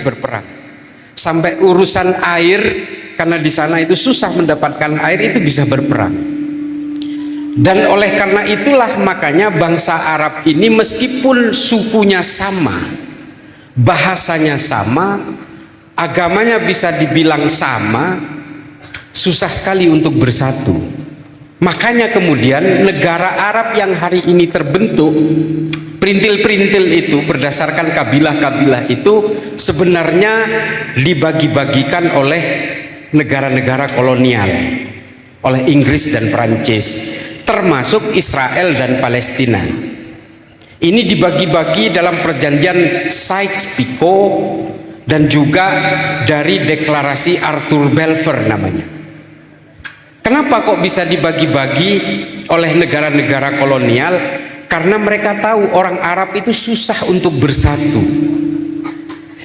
berperang. Sampai urusan air, karena di sana itu susah mendapatkan air, itu bisa berperang. Dan oleh karena itulah makanya bangsa Arab ini meskipun sukunya sama, bahasanya sama, agamanya bisa dibilang sama, susah sekali untuk bersatu. Makanya kemudian negara Arab yang hari ini terbentuk, perintil-perintil itu berdasarkan kabilah-kabilah itu sebenarnya dibagi-bagikan oleh negara-negara kolonial, oleh Inggris dan Prancis, termasuk Israel dan Palestina. Ini dibagi-bagi dalam perjanjian Sykes-Picot dan juga dari deklarasi Arthur Balfour namanya. Kenapa kok bisa dibagi-bagi oleh negara-negara kolonial? Karena mereka tahu orang Arab itu susah untuk bersatu.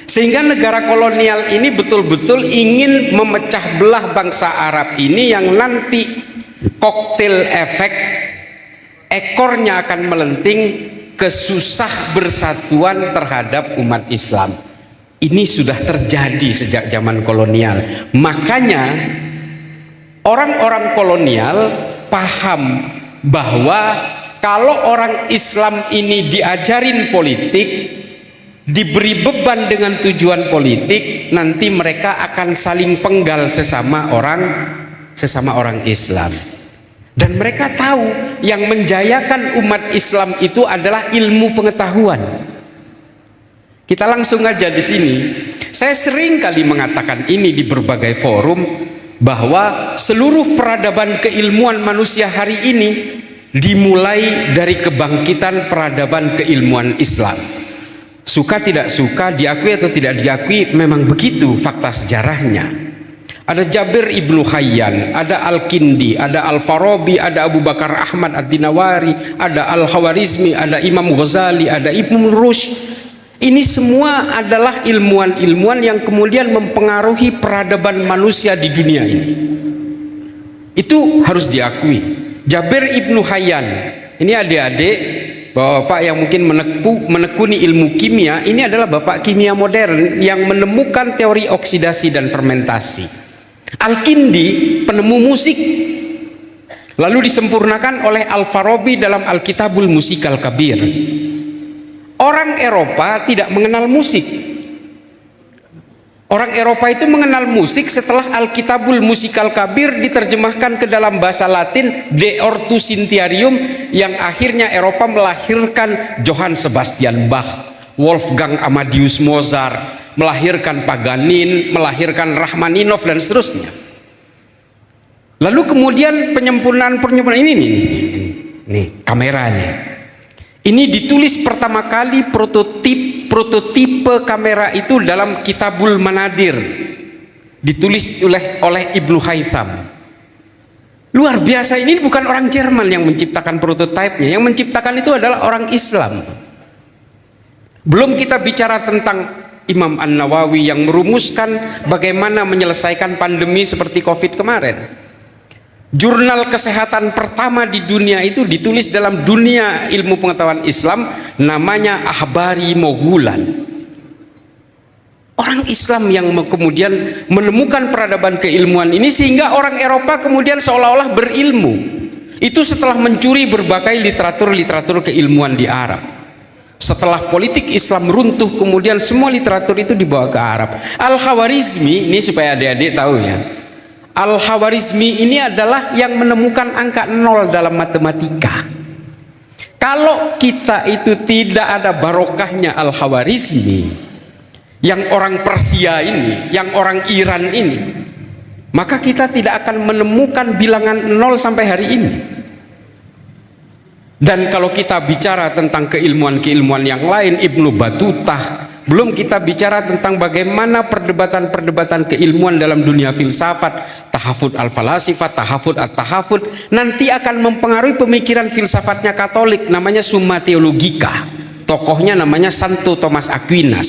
Sehingga negara kolonial ini betul-betul ingin memecah belah bangsa Arab ini, yang nanti koktail efek ekornya akan melenting ke susah bersatuan terhadap umat Islam. Ini sudah terjadi sejak zaman kolonial. Makanya orang-orang kolonial paham bahwa kalau orang Islam ini diajarin politik, diberi beban dengan tujuan politik, nanti mereka akan saling penggal sesama orang Islam. Dan mereka tahu yang menjayakan umat Islam itu adalah ilmu pengetahuan. Kita langsung aja di sini. Saya sering kali mengatakan ini di berbagai forum, bahwa seluruh peradaban keilmuan manusia hari ini dimulai dari kebangkitan peradaban keilmuan Islam. Suka tidak suka, diakui atau tidak diakui, memang begitu fakta sejarahnya. Ada Jabir ibnu Hayyan, ada Al-Kindi, ada Al-Farabi, ada Abu Bakar Ahmad Ad-Dinawari, ada Al-Khawarizmi, ada Imam Ghazali, ada Ibnu Rushd. Ini semua adalah ilmuwan-ilmuwan yang kemudian mempengaruhi peradaban manusia di dunia ini. Itu harus diakui. Jabir ibnu Hayyan, ini adik-adik, bapak yang mungkin menekuni ilmu kimia, ini adalah bapak kimia modern yang menemukan teori oksidasi dan fermentasi. Al-Kindi penemu musik, lalu disempurnakan oleh Al-Farabi dalam Al-Kitabul Musikal Kabir. Orang Eropa tidak mengenal musik. Orang Eropa itu mengenal musik setelah Al-Kitabul Musikal Kabir diterjemahkan ke dalam bahasa Latin, De Ortu Sintiarium, yang akhirnya Eropa melahirkan Johann Sebastian Bach, Wolfgang Amadeus Mozart, melahirkan Paganini, melahirkan Rachmaninov dan seterusnya. Lalu kemudian penyempurnaan ini nih kameranya. Ini ditulis pertama kali prototipe kamera itu dalam Kitabul Manadir, ditulis oleh Ibnu Haytham. Luar biasa, ini bukan orang Jerman yang menciptakan prototipenya, yang menciptakan itu adalah orang Islam. Belum kita bicara tentang Imam An-Nawawi yang merumuskan bagaimana menyelesaikan pandemi seperti Covid kemarin. Jurnal kesehatan pertama di dunia itu ditulis dalam dunia ilmu pengetahuan Islam, namanya Ahbari Moghulan. Orang Islam yang kemudian menemukan peradaban keilmuan ini, sehingga orang Eropa kemudian seolah-olah berilmu. Itu setelah mencuri berbagai literatur keilmuan di Arab. Setelah politik Islam runtuh, kemudian semua literatur itu dibawa ke Arab. Al-Khawarizmi, ini supaya adik-adik tahu ya, Al-Khawarizmi ini adalah yang menemukan angka 0 dalam matematika. Kalau kita itu tidak ada barokahnya Al-Khawarizmi, yang orang Persia ini, yang orang Iran ini, maka kita tidak akan menemukan bilangan 0 sampai hari ini. Dan kalau kita bicara tentang keilmuan-keilmuan yang lain, Ibnu Batutah, belum kita bicara tentang bagaimana perdebatan-perdebatan keilmuan dalam dunia filsafat, tahafud al-falasifah, tahafud at-tahafud, nanti akan mempengaruhi pemikiran filsafatnya Katolik, namanya Summa Theologica, tokohnya namanya Santo Thomas Aquinas,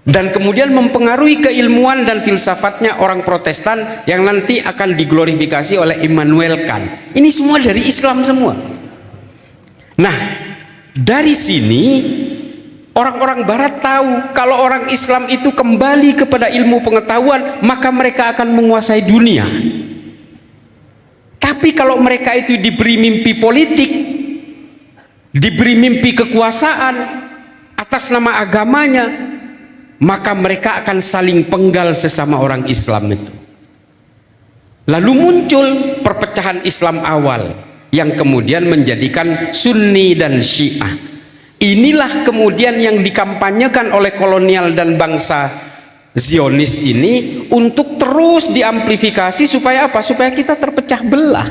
dan kemudian mempengaruhi keilmuan dan filsafatnya orang Protestan yang nanti akan diglorifikasi oleh Immanuel Kant. Ini semua dari Islam semua. Nah, dari sini Orang-orang barat tahu kalau orang Islam itu kembali kepada ilmu pengetahuan, maka mereka akan menguasai dunia. Tapi kalau mereka itu diberi mimpi politik, diberi mimpi kekuasaan atas nama agamanya, maka mereka akan saling penggal sesama orang Islam itu. Lalu muncul perpecahan Islam awal yang kemudian menjadikan Sunni dan Syiah. Inilah kemudian yang dikampanyekan oleh kolonial dan bangsa Zionis ini untuk terus diamplifikasi supaya apa? Supaya kita terpecah belah.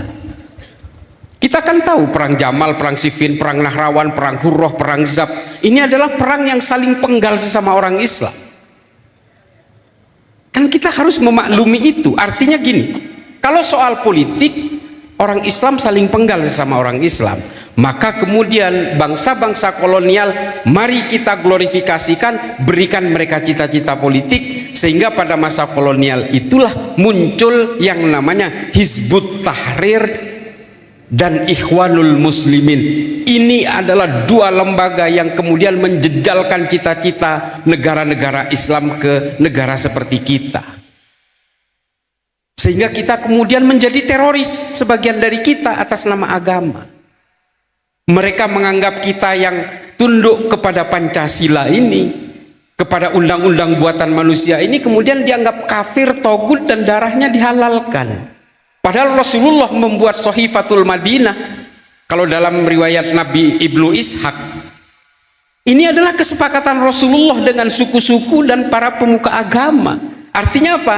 Kita kan tahu perang Jamal, perang Siffin, perang Nahrawan, perang Hurrah, perang Zab. Ini adalah perang yang saling penggal sesama orang Islam. Kan kita harus memaklumi itu. Artinya gini, kalau soal politik, orang Islam saling penggal sesama orang Islam. Maka kemudian bangsa-bangsa kolonial, mari kita glorifikasikan, berikan mereka cita-cita politik, sehingga pada masa kolonial itulah muncul yang namanya Hizbut Tahrir dan Ikhwanul Muslimin. Ini adalah dua lembaga yang kemudian menjejalkan cita-cita negara-negara Islam ke negara seperti kita, sehingga kita kemudian menjadi teroris, sebagian dari kita atas nama agama. Mereka menganggap kita yang tunduk kepada Pancasila ini, kepada undang-undang buatan manusia ini, kemudian dianggap kafir, togut, dan darahnya dihalalkan. Padahal Rasulullah membuat Sahifatul Madinah. Kalau dalam riwayat Nabi Ibnu Ishaq, ini adalah kesepakatan Rasulullah dengan suku-suku dan para pemuka agama. Artinya apa?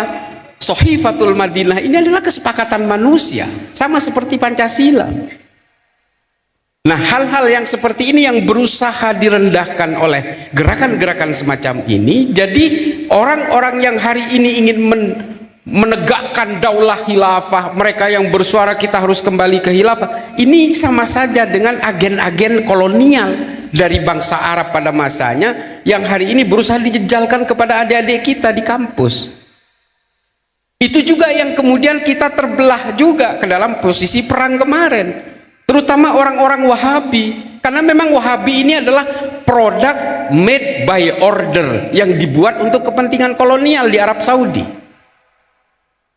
Sahifatul Madinah ini adalah kesepakatan manusia, sama seperti Pancasila. Nah, hal-hal yang seperti ini yang berusaha direndahkan oleh gerakan-gerakan semacam ini. Jadi orang-orang yang hari ini ingin menegakkan daulah khilafah, mereka yang bersuara kita harus kembali ke khilafah, ini sama saja dengan agen-agen kolonial dari bangsa Arab pada masanya yang hari ini berusaha dijejalkan kepada adik-adik kita di kampus. Itu juga yang kemudian kita terbelah juga ke dalam posisi perang kemarin, terutama orang-orang Wahabi, karena memang Wahabi ini adalah produk made by order yang dibuat untuk kepentingan kolonial di Arab Saudi.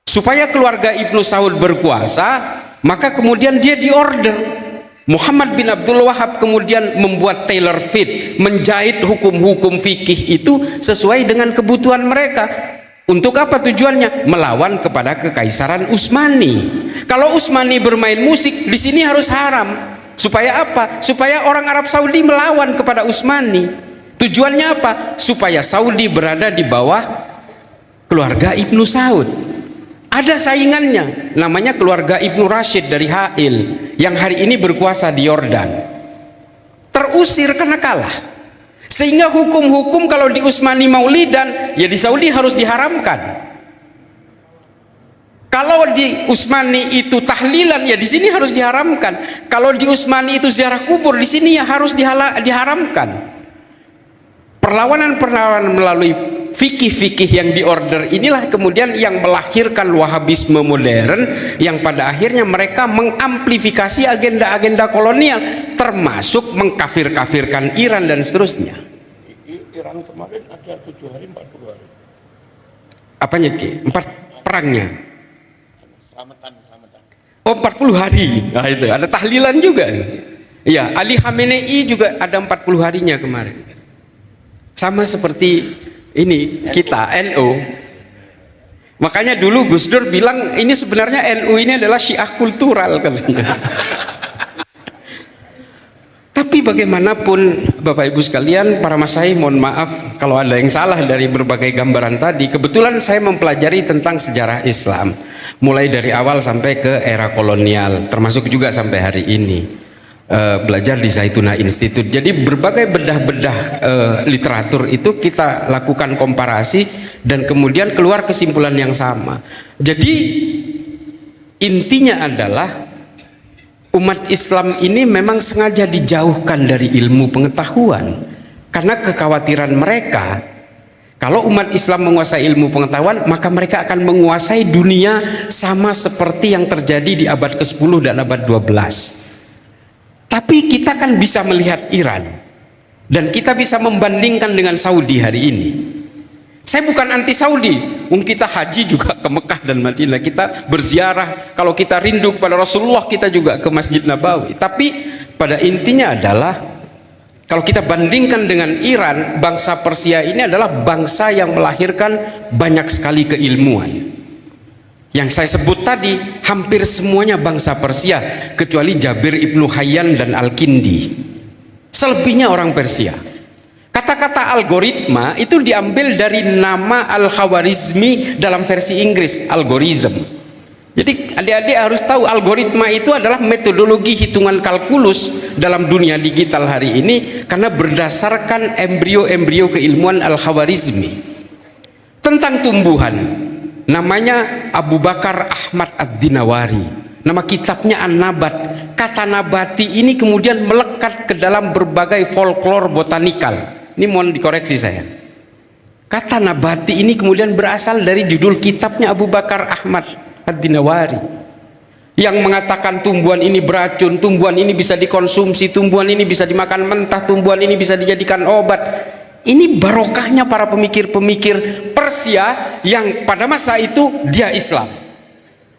Supaya keluarga Ibnu Saud berkuasa, maka kemudian dia diorder. Muhammad bin Abdul Wahab kemudian membuat tailor fit, menjahit hukum-hukum fikih itu sesuai dengan kebutuhan mereka. Untuk apa tujuannya? Melawan kepada kekaisaran Utsmani. Kalau Utsmani bermain musik di sini harus haram. Supaya apa? Supaya orang Arab Saudi melawan kepada Utsmani. Tujuannya apa? Supaya Saudi berada di bawah keluarga Ibnu Saud. Ada saingannya, namanya keluarga Ibnu Rashid dari Ha'il, yang hari ini berkuasa di Yordan. Terusir karena kalah. Sehingga hukum-hukum kalau di Utsmani maulidan, ya di Saudi harus diharamkan. Kalau di Utsmani itu tahlilan, ya di sini harus diharamkan. Kalau di Utsmani itu ziarah kubur, di sini ya harus diharamkan. Perlawanan-perlawanan melalui fikih-fikih yang diorder inilah kemudian yang melahirkan Wahabisme modern, yang pada akhirnya mereka mengamplifikasi agenda-agenda kolonial, termasuk mengkafir-kafirkan Iran dan seterusnya. Iran kemarin ada 7 hari 40 hari. Apanya Ki? 4 perangnya? Selamatan. Oh, 40 hari. Nah, itu ada tahlilan juga. Iya, Ali Khamenei juga ada 40 harinya kemarin. Sama seperti ini kita NU. Makanya dulu Gus Dur bilang ini sebenarnya NU ini adalah Syiah kultural katanya. Tapi bagaimanapun Bapak Ibu sekalian, para masyayikh, mohon maaf kalau ada yang salah dari berbagai gambaran tadi. Kebetulan saya mempelajari tentang sejarah Islam mulai dari awal sampai ke era kolonial, termasuk juga sampai hari ini. Belajar di Zaituna Institute. Jadi berbagai bedah-bedah literatur itu kita lakukan komparasi dan kemudian keluar kesimpulan yang sama. Jadi intinya adalah umat Islam ini memang sengaja dijauhkan dari ilmu pengetahuan karena kekhawatiran mereka, kalau umat Islam menguasai ilmu pengetahuan, maka mereka akan menguasai dunia sama seperti yang terjadi di abad ke-10 dan abad 12. Tapi kita kan bisa melihat Iran Dan kita bisa membandingkan dengan Saudi hari ini. Saya bukan anti Saudi, kita haji juga ke Mekah dan Madinah, kita berziarah, kalau kita rindu kepada Rasulullah kita juga ke Masjid Nabawi. Tapi pada intinya adalah kalau kita bandingkan dengan Iran, bangsa Persia ini adalah bangsa yang melahirkan banyak sekali keilmuan. Yang saya sebut tadi hampir semuanya bangsa Persia kecuali Jabir ibnu Hayyan dan Al-Kindi. Selebihnya orang Persia. Kata-kata algoritma itu diambil dari nama Al-Khawarizmi dalam versi Inggris, algorithm. Jadi adik-adik harus tahu algoritma itu adalah metodologi hitungan kalkulus dalam dunia digital hari ini karena berdasarkan embrio-embrio keilmuan Al-Khawarizmi. Tentang tumbuhan, namanya Abu Bakar Ahmad Ad-Dinawari. Nama kitabnya An-Nabat. Kata nabati ini kemudian melekat ke dalam berbagai folklore botanikal. Ini mohon dikoreksi saya. Kata nabati ini kemudian berasal dari judul kitabnya Abu Bakar Ahmad Ad-Dinawari yang mengatakan tumbuhan ini beracun, tumbuhan ini bisa dikonsumsi, tumbuhan ini bisa dimakan mentah, tumbuhan ini bisa dijadikan obat. Ini barokahnya para pemikir-pemikir Persia yang pada masa itu dia Islam.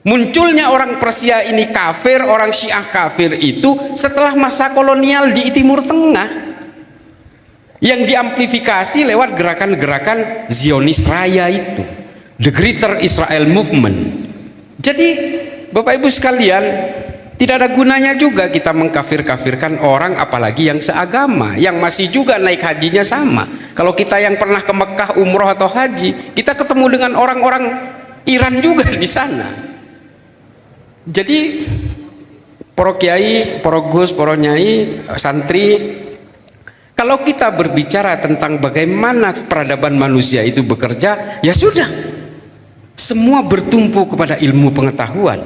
Munculnya orang Persia ini kafir, orang Syiah kafir itu setelah masa kolonial di Timur Tengah yang diamplifikasi lewat gerakan-gerakan Zionis Raya itu, the Greater Israel Movement. Jadi Bapak Ibu sekalian, tidak ada gunanya juga kita mengkafir-kafirkan orang apalagi yang seagama, yang masih juga naik hajinya sama. Kalau kita yang pernah ke Mekah umroh atau haji, kita ketemu dengan orang-orang Iran juga di sana. Jadi para kiai, para gus, para nyai, santri, kalau kita berbicara tentang bagaimana peradaban manusia itu bekerja, ya sudah, semua bertumpu kepada ilmu pengetahuan.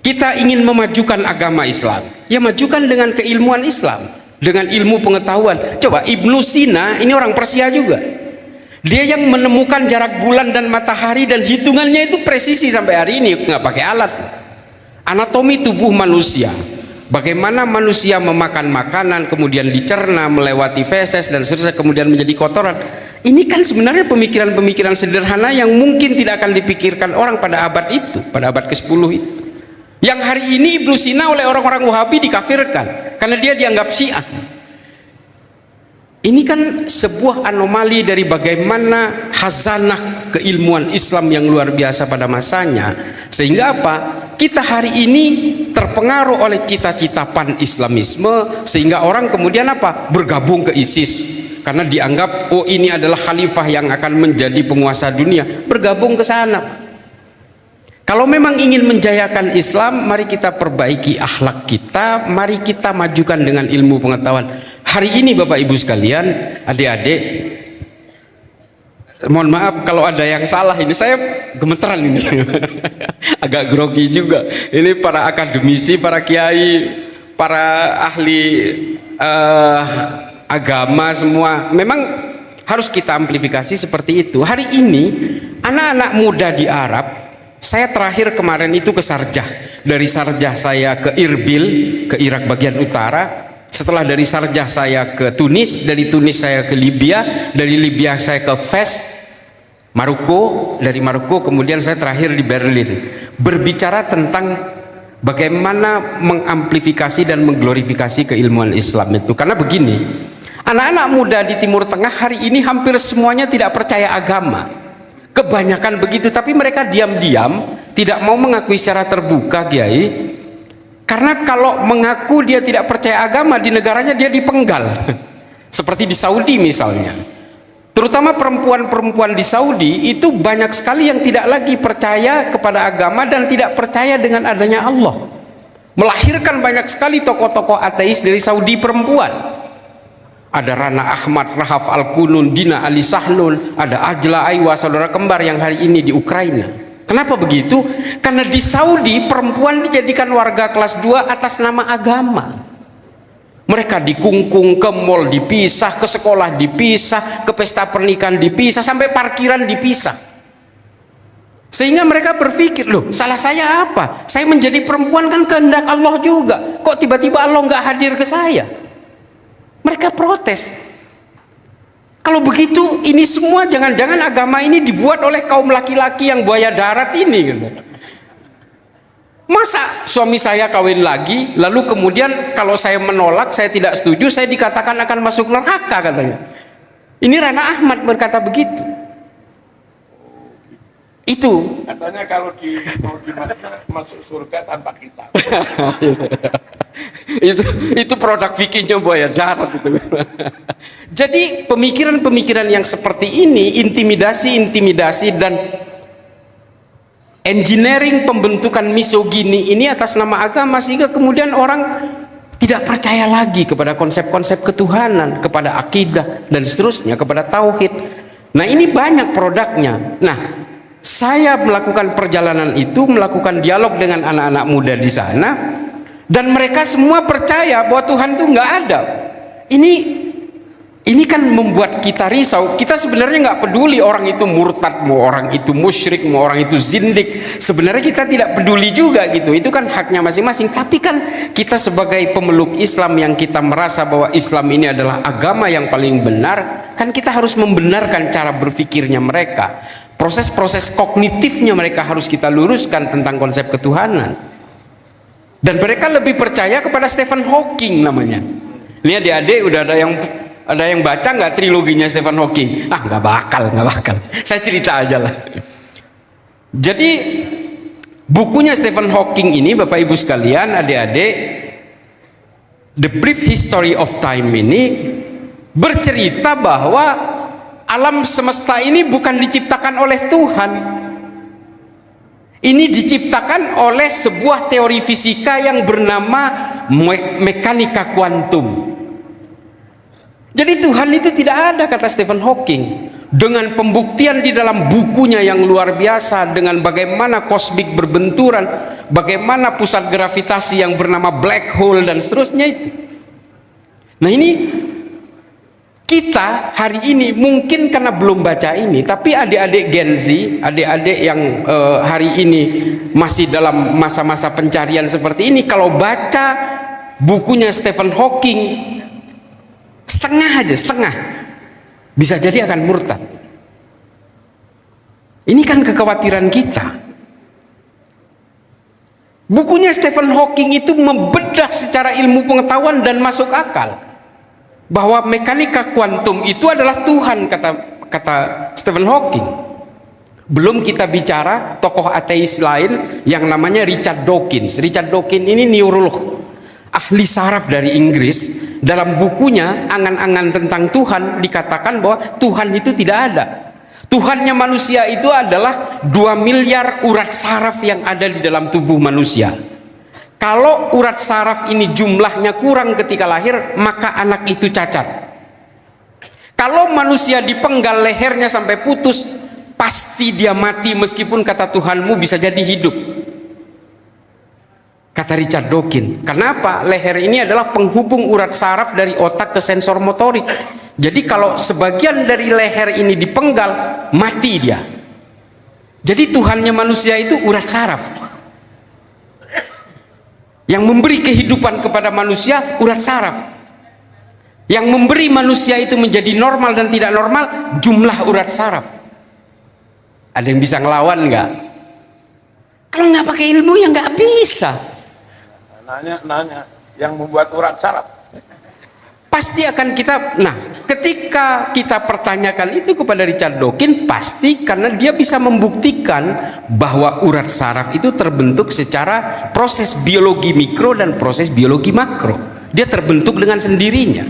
Kita ingin memajukan agama Islam, ya majukan dengan keilmuan Islam, dengan ilmu pengetahuan. Coba Ibnu Sina, ini orang Persia juga, dia yang menemukan jarak bulan dan matahari dan hitungannya itu presisi sampai hari ini, nggak pakai alat. Anatomi tubuh manusia, bagaimana manusia memakan makanan kemudian dicerna melewati feses dan seterusnya kemudian menjadi kotoran. Ini kan sebenarnya pemikiran-pemikiran sederhana yang mungkin tidak akan dipikirkan orang pada abad itu, pada abad ke-10 itu. Yang hari ini Ibnu Sina oleh orang-orang Wahabi dikafirkan karena dia dianggap Syiah. Ini kan sebuah anomali dari bagaimana khazanah keilmuan Islam yang luar biasa pada masanya. Sehingga apa? Kita hari ini terpengaruh oleh cita-cita pan-islamisme sehingga orang kemudian apa? Bergabung ke ISIS. Karena dianggap oh ini adalah khalifah yang akan menjadi penguasa dunia, bergabung ke sana. Kalau memang ingin menjayakan Islam, mari kita perbaiki akhlak kita, mari kita majukan dengan ilmu pengetahuan. Hari ini Bapak Ibu sekalian, adik-adik, mohon maaf kalau ada yang salah, ini saya gemeteran ini agak grogi juga. Ini para akademisi, para kiai, para ahli agama semua memang harus kita amplifikasi seperti itu. Hari ini anak-anak muda di Arab, saya terakhir kemarin itu ke Sarjah, dari Sarjah saya ke Irbil, ke Irak bagian utara. Setelah dari Sarjah saya ke Tunis, dari Tunis saya ke Libya, dari Libya saya ke Fes, Maroko, dari Maroko kemudian saya terakhir di Berlin. Berbicara tentang bagaimana mengamplifikasi dan mengglorifikasi keilmuan Islam itu. Karena begini, anak-anak muda di Timur Tengah hari ini hampir semuanya tidak percaya agama. Kebanyakan begitu, tapi mereka diam-diam tidak mau mengakui secara terbuka, Kiai. Karena kalau mengaku dia tidak percaya agama di negaranya dia dipenggal. Seperti di Saudi misalnya. Terutama perempuan-perempuan di Saudi itu banyak sekali yang tidak lagi percaya kepada agama dan tidak percaya dengan adanya Allah. Melahirkan banyak sekali tokoh-tokoh ateis dari Saudi perempuan. Ada Rana Ahmad, Rahaf Al-Kunun, Dina Ali Sahnun, ada Ajla Aiwa, saudara kembar yang hari ini di Ukraina. Kenapa begitu? Karena di Saudi perempuan dijadikan warga kelas 2 atas nama agama. Mereka dikungkung, ke mall dipisah, ke sekolah dipisah, ke pesta pernikahan dipisah, sampai parkiran dipisah. Sehingga mereka berpikir, loh salah saya apa? Saya menjadi perempuan kan kehendak Allah juga. Kok tiba-tiba Allah nggak hadir ke saya? Mereka protes. Kalau begitu, ini semua jangan-jangan agama ini dibuat oleh kaum laki-laki yang buaya darat ini gitu. Masa suami saya kawin lagi, lalu kemudian kalau saya menolak, saya tidak setuju, saya dikatakan akan masuk neraka katanya. Ini Rana Ahmad berkata begitu. Itu Katanya kalau masuk surga tanpa kitab. itu produk fikihnya buaya darat itu. Jadi pemikiran-pemikiran yang seperti ini, intimidasi dan engineering pembentukan misogini ini atas nama agama, sehingga kemudian orang tidak percaya lagi kepada konsep-konsep ketuhanan, kepada akidah dan seterusnya, kepada tauhid. Nah, ini banyak produknya. Nah, saya melakukan perjalanan itu, melakukan dialog dengan anak-anak muda di sana, dan mereka semua percaya bahwa Tuhan itu nggak ada. Ini kan membuat kita risau. Kita sebenarnya nggak peduli orang itu murtad, mau orang itu musyrik, mau orang itu zindik. Sebenarnya kita tidak peduli juga gitu. Itu kan haknya masing-masing. Tapi kan kita sebagai pemeluk Islam yang kita merasa bahwa Islam ini adalah agama yang paling benar, kan kita harus membenarkan cara berpikirnya mereka. Proses-proses kognitifnya mereka harus kita luruskan tentang konsep ketuhanan. Dan mereka lebih percaya kepada Stephen Hawking namanya. Ini adik-adik udah ada yang baca nggak triloginya Stephen Hawking? Nggak bakal. Saya cerita aja lah. Jadi bukunya Stephen Hawking ini, Bapak Ibu sekalian, adik-adik, The Brief History of Time ini bercerita bahwa alam semesta ini bukan diciptakan oleh Tuhan. Ini diciptakan oleh sebuah teori fisika yang bernama mekanika kuantum. Jadi Tuhan itu tidak ada, kata Stephen Hawking. Dengan pembuktian di dalam bukunya yang luar biasa, dengan bagaimana kosmik berbenturan, bagaimana pusat gravitasi yang bernama black hole dan seterusnya itu. Nah, ini kita hari ini mungkin karena belum baca ini, tapi adik-adik Gen Z, adik-adik yang hari ini masih dalam masa-masa pencarian seperti ini, kalau baca bukunya Stephen Hawking setengah bisa jadi akan murtad. Ini kan kekhawatiran kita. Bukunya Stephen Hawking itu membedah secara ilmu pengetahuan dan masuk akal bahwa mekanika kuantum itu adalah Tuhan, kata Stephen Hawking. Belum kita bicara tokoh ateis lain yang namanya Richard Dawkins. Richard Dawkins ini neurolog, ahli saraf dari Inggris. Dalam bukunya Angan-angan tentang Tuhan dikatakan bahwa Tuhan itu tidak ada. Tuhannya manusia itu adalah 2 miliar urat saraf yang ada di dalam tubuh manusia. Kalau urat saraf ini jumlahnya kurang ketika lahir, maka anak itu cacat. Kalau manusia dipenggal lehernya sampai putus, pasti dia mati, meskipun kata Tuhanmu bisa jadi hidup, kata Richard Dawkins. Kenapa? Leher ini adalah penghubung urat saraf dari otak ke sensor motorik. Jadi kalau sebagian dari leher ini dipenggal, mati dia. Jadi Tuhannya manusia itu urat saraf. Yang memberi kehidupan kepada manusia urat saraf. Yang memberi manusia itu menjadi normal dan tidak normal, jumlah urat saraf. Ada yang bisa ngelawan nggak? Kalau nggak pakai ilmu ya nggak bisa. Nanya yang membuat urat saraf. Pasti akan kita, ketika kita pertanyakan itu kepada Richard Dawkins, pasti karena dia bisa membuktikan bahwa urat saraf itu terbentuk secara proses biologi mikro dan proses biologi makro. Dia terbentuk dengan sendirinya.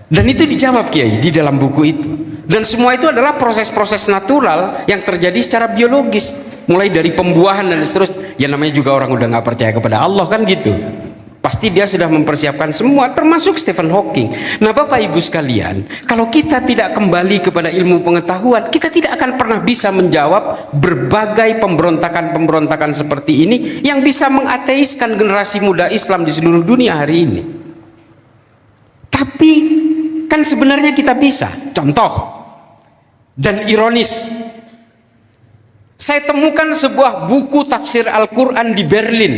Dan itu dijawab Kiai di dalam buku itu. Dan semua itu adalah proses-proses natural yang terjadi secara biologis, mulai dari pembuahan dan seterusnya. Ya namanya juga orang udah nggak percaya kepada Allah kan gitu. Pasti dia sudah mempersiapkan semua, termasuk Stephen Hawking. Nah, Bapak Ibu sekalian, kalau kita tidak kembali kepada ilmu pengetahuan, kita tidak akan pernah bisa menjawab berbagai pemberontakan-pemberontakan seperti ini yang bisa mengateiskan generasi muda Islam di seluruh dunia hari ini. Tapi kan sebenarnya kita bisa. Contoh, dan ironis, saya temukan sebuah buku tafsir Al-Quran di Berlin.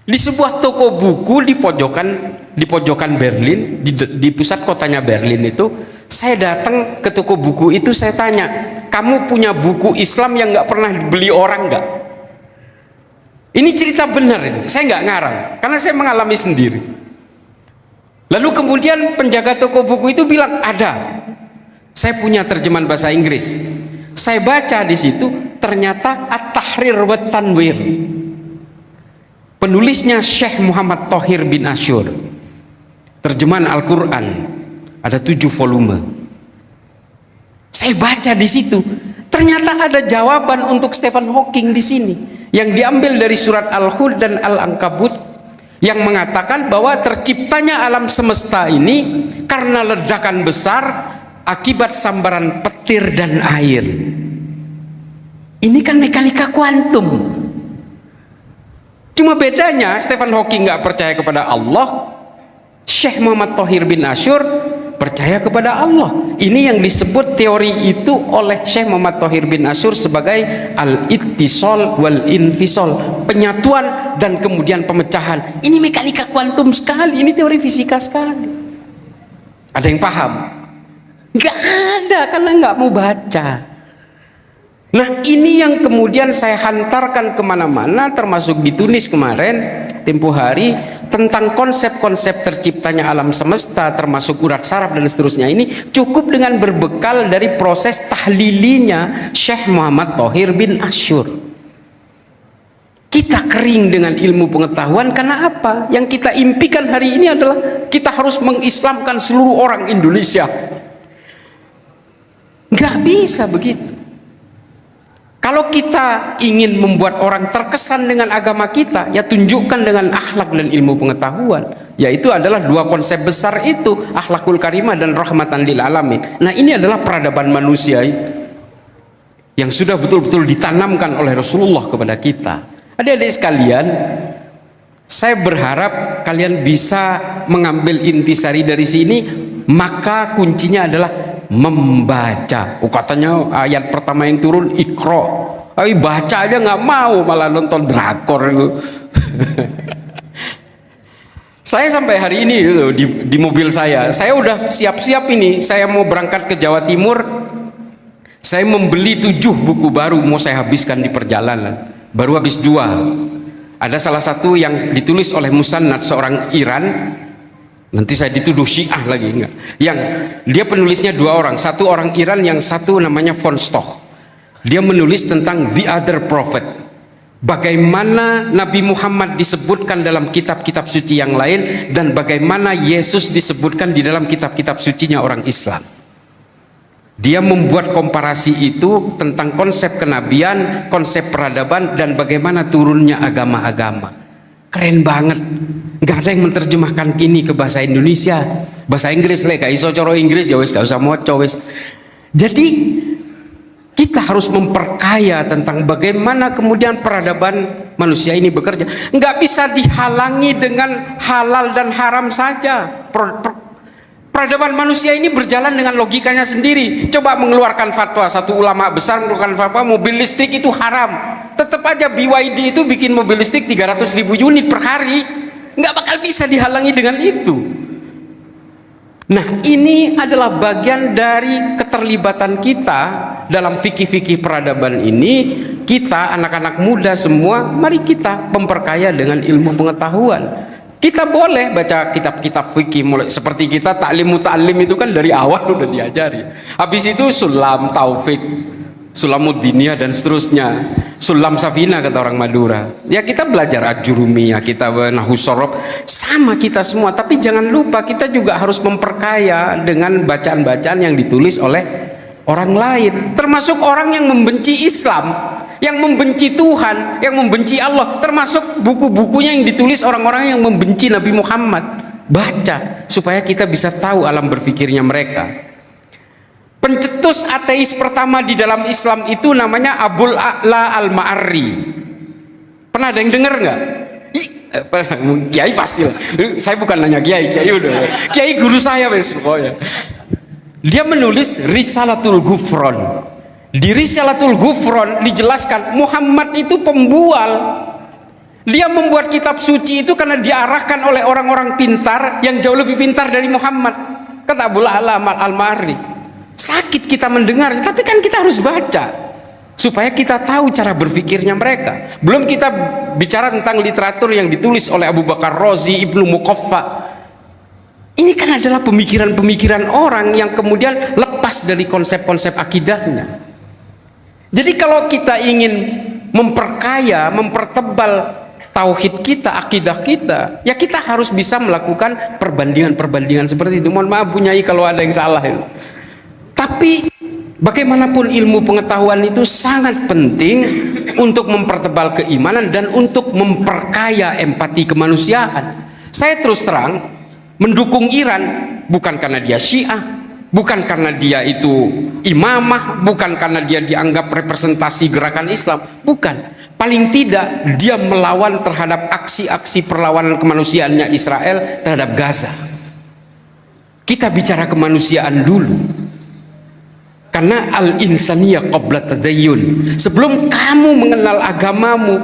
Di sebuah toko buku di pojokan Berlin, di pusat kotanya Berlin itu, saya datang ke toko buku itu, saya tanya, kamu punya buku Islam yang nggak pernah dibeli orang nggak? Ini cerita benar ini, saya nggak ngarang, karena saya mengalami sendiri. Lalu kemudian penjaga toko buku itu bilang, ada. Saya punya terjemahan bahasa Inggris. Saya baca di situ, ternyata At-Tahrir wa Tanwir. Penulisnya Syekh Muhammad Thohir bin Asyur. Terjemahan Al-Quran ada 7 volume. Saya baca di situ, ternyata ada jawaban untuk Stephen Hawking di sini yang diambil dari surat Al-Hud dan Al-Ankabut yang mengatakan bahwa terciptanya alam semesta ini karena ledakan besar akibat sambaran petir dan air. Ini kan mekanika kuantum. Cuma bedanya Stephen Hawking nggak percaya kepada Allah, Syekh Muhammad Thohir bin Asyur percaya kepada Allah. Ini yang disebut teori itu oleh Syekh Muhammad Thohir bin Asyur sebagai al-ittisal wal infisal, penyatuan dan kemudian pemecahan. Ini mekanika kuantum sekali, ini teori fisika sekali. Ada yang paham? Nggak ada, karena nggak mau baca. Nah, ini yang kemudian saya hantarkan kemana-mana, termasuk di Tunis kemarin, tempo hari, tentang konsep-konsep terciptanya alam semesta, termasuk urat saraf dan seterusnya. Ini cukup dengan berbekal dari proses tahlilinya Syekh Muhammad Thohir bin Asyur. Kita kering dengan ilmu pengetahuan karena apa? Yang kita impikan hari ini adalah kita harus mengislamkan seluruh orang Indonesia. Nggak bisa begitu. Kalau kita ingin membuat orang terkesan dengan agama kita, ya tunjukkan dengan akhlak dan ilmu pengetahuan. Yaitu adalah 2 konsep besar itu, akhlakul karimah dan rahmatan lil alamin. Nah, ini adalah peradaban manusia yang sudah betul-betul ditanamkan oleh Rasulullah kepada kita. Adik-adik sekalian, saya berharap kalian bisa mengambil intisari dari sini, maka kuncinya adalah membaca. Katanya ayat pertama yang turun Iqra. Baca aja nggak mau, malah nonton drakor itu. Saya sampai hari ini di mobil saya udah siap-siap ini. Saya mau berangkat ke Jawa Timur. Saya membeli 7 buku baru mau saya habiskan di perjalanan. Baru habis 2. Ada salah satu yang ditulis oleh Musannad, seorang Iran. Nanti saya dituduh Syiah lagi, enggak. Yang dia penulisnya 2 orang, satu orang Iran, yang satu namanya von Stock. Dia menulis tentang the other prophet. Bagaimana Nabi Muhammad disebutkan dalam kitab-kitab suci yang lain dan bagaimana Yesus disebutkan di dalam kitab-kitab sucinya orang Islam. Dia membuat komparasi itu tentang konsep kenabian, konsep peradaban dan bagaimana turunnya agama-agama. Keren banget. Nggak ada yang menerjemahkan ini ke bahasa Indonesia, bahasa Inggris lek, gak iso coro Inggris ya wis, gak usah moco wis. Jadi kita harus memperkaya tentang bagaimana kemudian peradaban manusia ini bekerja. Nggak bisa dihalangi dengan halal dan haram saja. Peradaban manusia ini berjalan dengan logikanya sendiri. Coba mengeluarkan fatwa, satu ulama besar mengeluarkan fatwa mobil listrik itu haram. Tetap aja BYD itu bikin mobil listrik 300.000 unit per hari. Nggak bakal bisa dihalangi dengan itu. Nah, ini adalah bagian dari keterlibatan kita dalam fikih-fikih peradaban ini. Kita anak-anak muda semua, mari kita memperkaya dengan ilmu pengetahuan. Kita boleh baca kitab-kitab fikih, mulai seperti kita taklim muta'allim itu kan dari awal udah diajari. Habis itu sulam taufik, sulamuddiniyah dan seterusnya, sulam safina kata orang Madura. Ya kita belajar ajurumiyah, kita nahwu sorob, sama kita semua. Tapi jangan lupa kita juga harus memperkaya dengan bacaan-bacaan yang ditulis oleh orang lain, termasuk orang yang membenci Islam, yang membenci Tuhan, yang membenci Allah, termasuk buku-bukunya yang ditulis orang-orang yang membenci Nabi Muhammad. Baca supaya kita bisa tahu alam berpikirnya mereka. Pencetus ateis pertama di dalam Islam itu namanya Abul A'la Al-Ma'arri. Pernah ada yang dengar nggak? Kiai pasti lah. Saya bukan nanya kiai, kiai udah. Kiai guru saya wes pokoknya. Dia menulis Risalatul Ghufron. Di Risalatul Ghufron dijelaskan Muhammad itu pembual. Dia membuat kitab suci itu karena diarahkan oleh orang-orang pintar yang jauh lebih pintar dari Muhammad. Kata Abul A'la Al-Ma'arri, sakit kita mendengar, tapi kan kita harus baca supaya kita tahu cara berpikirnya mereka. Belum kita bicara tentang literatur yang ditulis oleh Abu Bakar Razi, Ibnu Muqaffa. Ini kan adalah pemikiran-pemikiran orang yang kemudian lepas dari konsep-konsep akidahnya. Jadi kalau kita ingin memperkaya, mempertebal tauhid kita, akidah kita, ya kita harus bisa melakukan perbandingan-perbandingan seperti itu. Mohon maaf Bu Nyai kalau ada yang salah itu. Tapi bagaimanapun ilmu pengetahuan itu sangat penting untuk mempertebal keimanan dan untuk memperkaya empati kemanusiaan. Saya terus terang mendukung Iran bukan karena dia Syiah, bukan karena dia itu imamah, bukan karena dia dianggap representasi gerakan Islam, bukan. Paling tidak dia melawan terhadap aksi-aksi perlawanan kemanusiaannya Israel terhadap Gaza. Kita bicara kemanusiaan dulu, karena al-insaniyah qabla tadayyun. Sebelum kamu mengenal agamamu,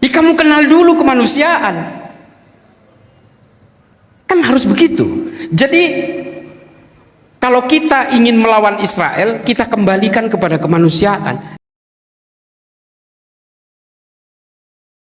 ya kamu kenal dulu kemanusiaan. Kan harus begitu. Jadi kalau kita ingin melawan Israel, kita kembalikan kepada kemanusiaan.